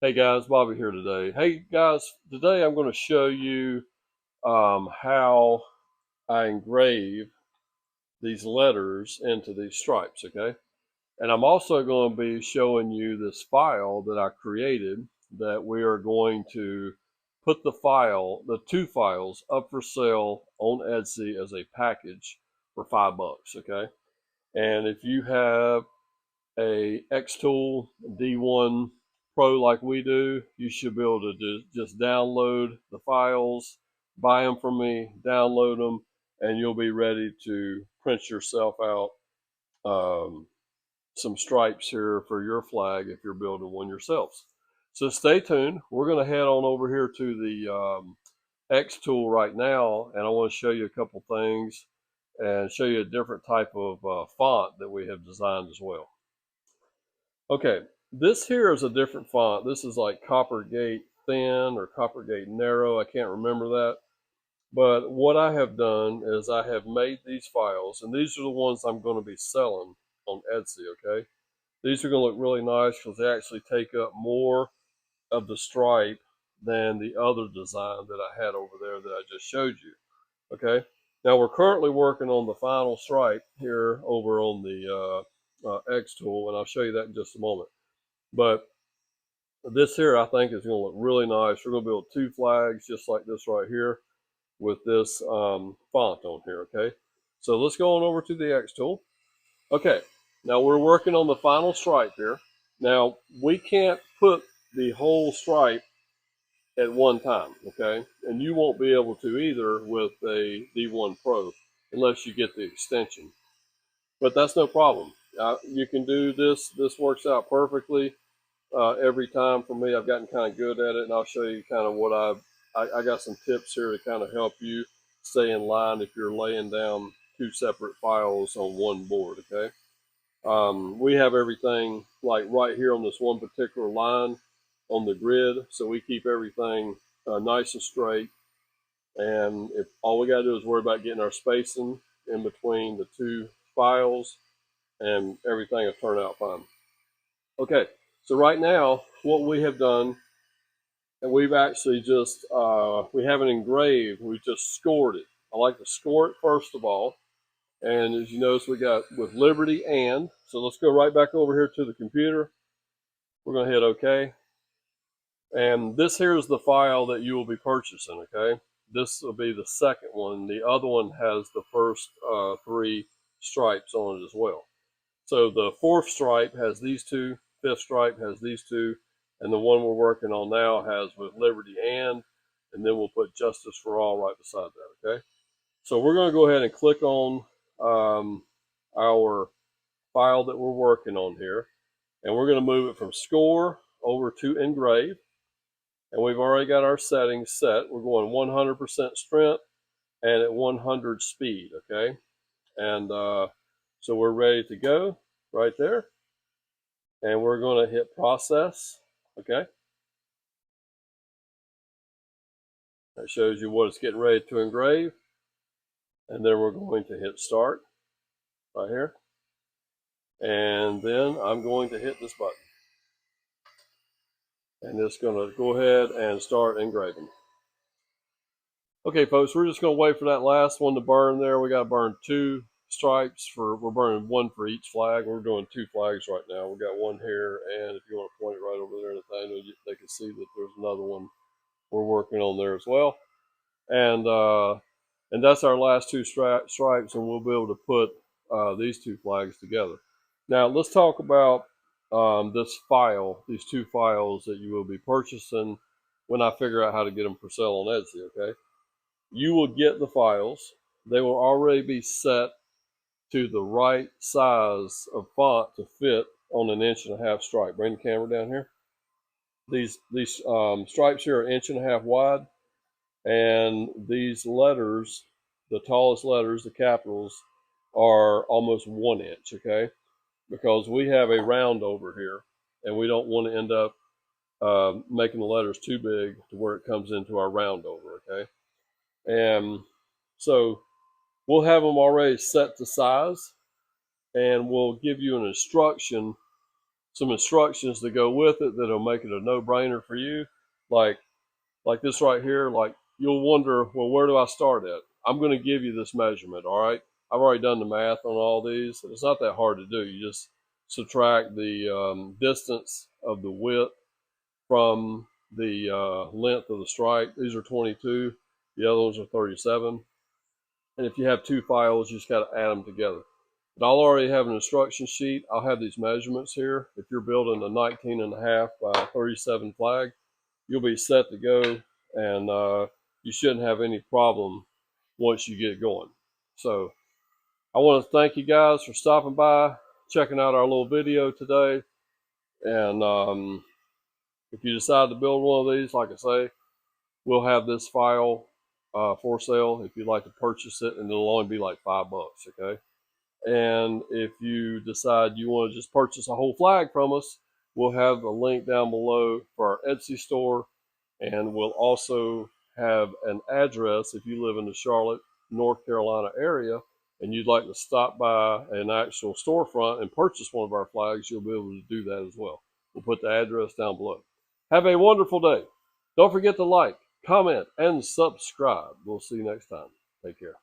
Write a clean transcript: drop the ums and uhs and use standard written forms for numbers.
Hey guys, Bobby here today. Hey guys, today I'm going to show you how I engrave these letters into these stripes, okay? And I'm also going to be showing you this file that I created that we are going to put the two files up for sale on Etsy as a package for $5, okay? And if you have a XTOOL D1 Pro like we do, you should be able to just download the files, buy them from me, download them, and you'll be ready to print yourself out um, some stripes here for your flag if you're building one yourselves. So stay tuned. We're going to head on over here to the XTOOL right now, and I want to show you a couple things and show you a different type of font that we have designed as well. Okay, this here is a different font. This is like Coppergate Thin or Coppergate Narrow. I can't remember that. But what I have done is I have made these files, and these are the ones I'm going to be selling on Etsy, okay? These are going to look really nice because they actually take up more of the stripe than the other design that I had over there that I just showed you, okay? Now we're currently working on the final stripe here over on the X tool, and I'll show you that in just a moment. But this here, I think, is going to look really nice. We're going to build two flags just like this right here with this font on here, okay? So let's go on over to the X tool. Okay, now we're working on the final stripe here. Now, we can't put the whole stripe at one time, okay? And you won't be able to either with a D1 Pro unless you get the extension. But that's no problem. You can do this. This works out perfectly every time for me. I've gotten kind of good at it, and I'll show you kind of what I got some tips here to kind of help you stay in line if you're laying down two separate files on one board, okay? We have everything like right here on this one particular line on the grid, so we keep everything nice and straight. And if all we got to do is worry about getting our spacing in between the two files, and everything will turn out fine. Okay, so right now, what we have done, and we've actually just, we haven't engraved, we've just scored it. I like to score it first of all. And as you notice, we got with Liberty and, so let's go right back over here to the computer. We're going to hit OK. And this here is the file that you will be purchasing, okay? This will be the second one. The other one has the first three stripes on it as well. So the fourth stripe has these two, fifth stripe has these two, and the one we're working on now has with Liberty and then we'll put Justice for All right beside that, okay? So we're going to go ahead and click on our file that we're working on here, and we're going to move it from Score over to Engrave, and we've already got our settings set. We're going 100% strength and at 100 speed, okay? And so we're ready to go right there. And we're going to hit process, okay? That shows you what it's getting ready to engrave. And then we're going to hit start right here. And then I'm going to hit this button. And it's going to go ahead and start engraving. Okay, folks, we're just going to wait for that last one to burn there. We got to burn two stripes we're burning one for each flag. We're doing two flags right now. We got one here, and if you want to point it right over there, they can see that there's another one we're working on there as well. And that's our last two stripes, and we'll be able to put these two flags together. Now, let's talk about this file, these two files that you will be purchasing when I figure out how to get them for sale on Etsy, okay? You will get the files. They will already be set to the right size of font to fit on an 1.5-inch stripe. Bring the camera down here. These stripes here are 1.5 inches wide, and these letters, the tallest letters, the capitals, are almost 1 inch, okay? Because we have a round over here, and we don't want to end up making the letters too big to where it comes into our round over, okay? And so we'll have them already set to size, and we'll give you an instruction some instructions to go with it that'll make it a no-brainer for you. Like this right here, like you'll wonder, well, where do I start at? I'm going to give you this measurement, all right? I've already done the math on all these. It's not that hard to do. You just subtract the distance of the width from the length of the stripe. These are 22. The other ones are 37. And if you have two files, you just got to add them together. But I'll already have an instruction sheet. I'll have these measurements here. If you're building a 19.5 by 37 flag, you'll be set to go, and you shouldn't have any problem once you get going. So I want to thank you guys for stopping by, checking out our little video today. And if you decide to build one of these, like I say, we'll have this file for sale if you'd like to purchase it, and it'll only be like $5, okay? And if you decide you want to just purchase a whole flag from us, we'll have the link down below for our Etsy store, and we'll also have an address if you live in the Charlotte, North Carolina area and you'd like to stop by an actual storefront and purchase one of our flags, you'll be able to do that as well. We'll put the address down below. Have a wonderful day. Don't forget to like, comment, and subscribe. We'll see you next time. Take care.